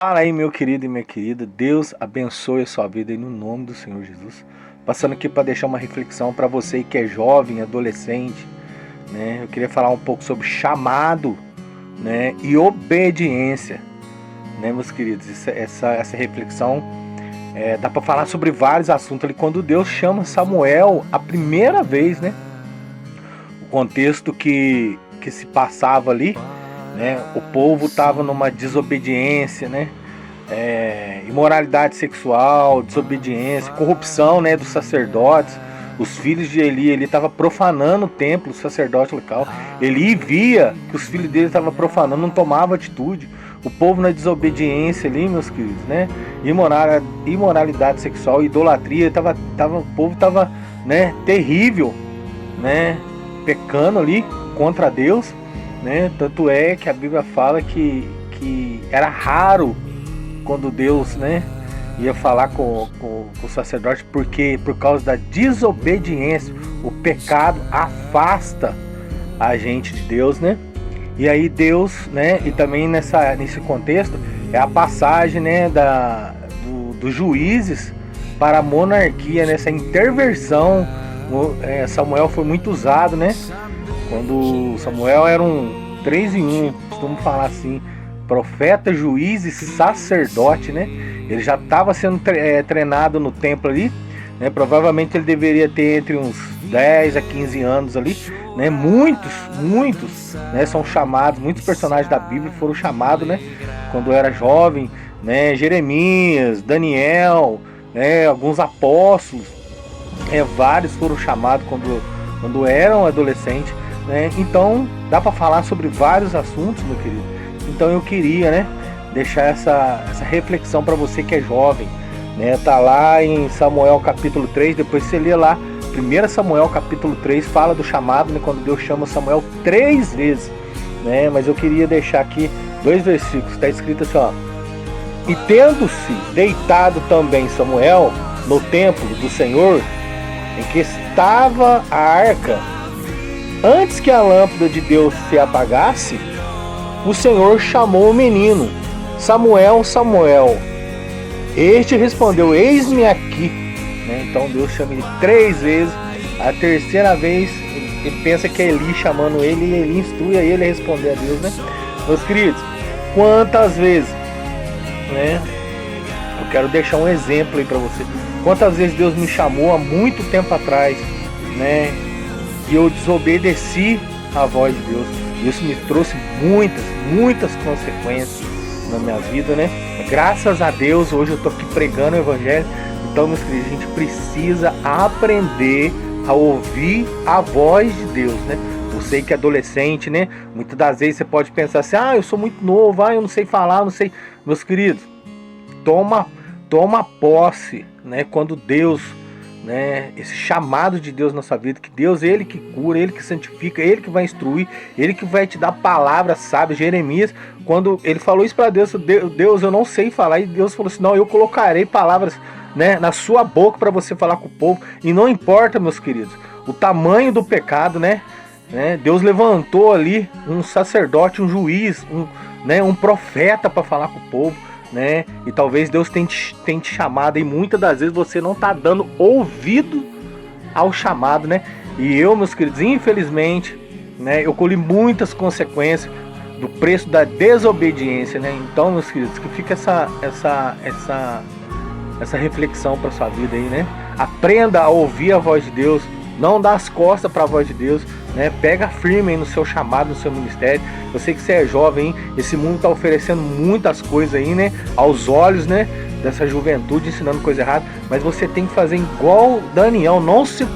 Fala aí, meu querido e minha querida. Deus abençoe a sua vida aí no nome do Senhor Jesus. Passando aqui para deixar uma reflexão para você que é jovem, adolescente, né? Eu queria falar um pouco sobre chamado, né, e obediência, né, meus queridos. Essa reflexão dá para falar sobre vários assuntos ali. Quando Deus chama Samuel a primeira vez, né? O contexto que se passava ali, né? O povo estava numa desobediência, né? Imoralidade sexual, desobediência, corrupção, né, dos sacerdotes. Os filhos de Eli, ele estava profanando o templo, o sacerdote local. Eli via que os filhos dele estavam profanando, não tomava atitude. O povo na desobediência ali, meus queridos, né? Imoralidade sexual, idolatria, o povo estava, né, terrível, né, pecando ali contra Deus, né? Tanto é que a Bíblia fala que era raro quando Deus, né, ia falar com o sacerdote, porque por causa da desobediência, o pecado afasta a gente de Deus, né? E aí Deus, né, e também nesse contexto é a passagem, né, dos juízes para a monarquia, nessa intervenção. Samuel foi muito usado, né? Quando Samuel era um 3 em 1, costumo falar assim, profeta, juiz e sacerdote, né? Ele já estava sendo treinado no templo ali, né? Provavelmente ele deveria ter entre uns 10 a 15 anos ali, né? Muitos, né, são chamados, muitos personagens da Bíblia foram chamados, né, quando era jovem, né? Jeremias, Daniel, né, alguns apóstolos, vários foram chamados quando eram adolescentes, né? Então dá para falar sobre vários assuntos, meu querido. Então eu queria, né, deixar essa reflexão para você que é jovem, né? Tá lá em Samuel capítulo 3, depois você lê lá, 1 Samuel capítulo 3, fala do chamado, né, quando Deus chama Samuel 3 vezes, né? Mas eu queria deixar aqui 2 versículos, está escrito assim, ó: e tendo-se deitado também Samuel no templo do Senhor, em que estava a arca, antes que a lâmpada de Deus se apagasse, o Senhor chamou o menino: Samuel, Samuel. Este respondeu: eis-me aqui. Né? Então Deus chama ele 3 vezes. A terceira vez ele pensa que é Eli chamando ele, e ele instrui a ele a responder a Deus, né? Meus queridos, quantas vezes, né? Eu quero deixar um exemplo aí para você. Quantas vezes Deus me chamou há muito tempo atrás, né? E eu desobedeci a voz de Deus. Isso me trouxe muitas consequências na minha vida, né? Graças a Deus, hoje eu tô aqui pregando o Evangelho. Então, meus queridos, a gente precisa aprender a ouvir a voz de Deus, né? Você que é adolescente, né? Muitas das vezes você pode pensar assim: ah, eu sou muito novo, eu não sei falar, não sei. Meus queridos, toma posse, né? Quando Deus, né, esse chamado de Deus na sua vida, que Deus, ele que cura, ele que santifica, ele que vai instruir, ele que vai te dar palavras sábias. Jeremias, quando ele falou isso para Deus, Deus, eu não sei falar, e Deus falou assim: não, eu colocarei palavras, né, na sua boca para você falar com o povo. E não importa, meus queridos, o tamanho do pecado, né, Deus levantou ali um sacerdote, um juiz, um profeta para falar com o povo, né? E talvez Deus tenha te chamado, e muitas das vezes você não está dando ouvido ao chamado, né? E eu, meus queridos, infelizmente, né, eu colhi muitas consequências do preço da desobediência, né? Então, meus queridos, que fica essa reflexão para sua vida aí, né? Aprenda a ouvir a voz de Deus, não dá as costas para a voz de Deus, né? Pega firme aí no seu chamado, no seu ministério. Eu sei que você é jovem, hein? Esse mundo está oferecendo muitas coisas aí, né, aos olhos, né, dessa juventude, ensinando coisa errada, mas você tem que fazer igual Daniel, não se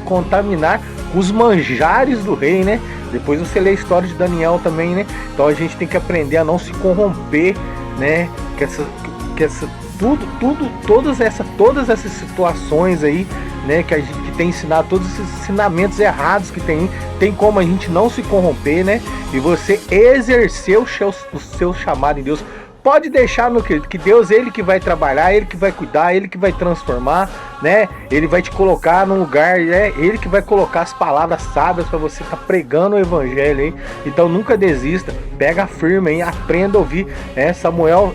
contaminar com os manjares do rei, né? Depois você lê a história de Daniel também, né? Então a gente tem que aprender a não se corromper, né? Todas essas situações aí, né, que a gente tem ensinado, todos esses ensinamentos errados que tem como a gente não se corromper, né? E você exercer o seu chamado em Deus. Pode deixar, meu querido, que Deus, ele que vai trabalhar, ele que vai cuidar, ele que vai transformar, né? Ele vai te colocar num lugar, é Ele que vai colocar as palavras sábias para você estar pregando o evangelho aí. Então nunca desista, pega firme aí, aprenda a ouvir. Samuel,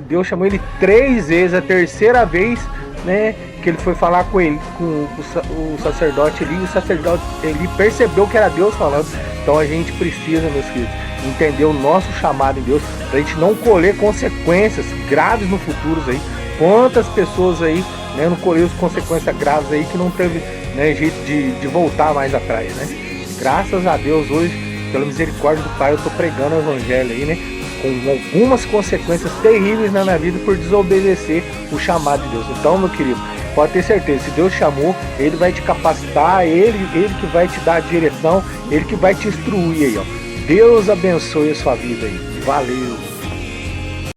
Deus chamou ele 3 vezes, a terceira vez, né, que ele foi falar com ele, com o sacerdote ali, e o sacerdote ele percebeu que era Deus falando. Então a gente precisa, meus queridos, entender o nosso chamado em Deus, pra gente não colher consequências graves no futuro aí. Quantas pessoas aí, né, não colheu as consequências graves aí que não teve, né, jeito de voltar mais atrás, né? Graças a Deus hoje, pela misericórdia do Pai, eu tô pregando o evangelho aí, né, com algumas consequências terríveis na minha vida por desobedecer o chamado de Deus. Então, meu querido, pode ter certeza, se Deus chamou, Ele vai te capacitar, Ele que vai te dar a direção, Ele que vai te instruir aí, ó. Deus abençoe a sua vida aí. Valeu!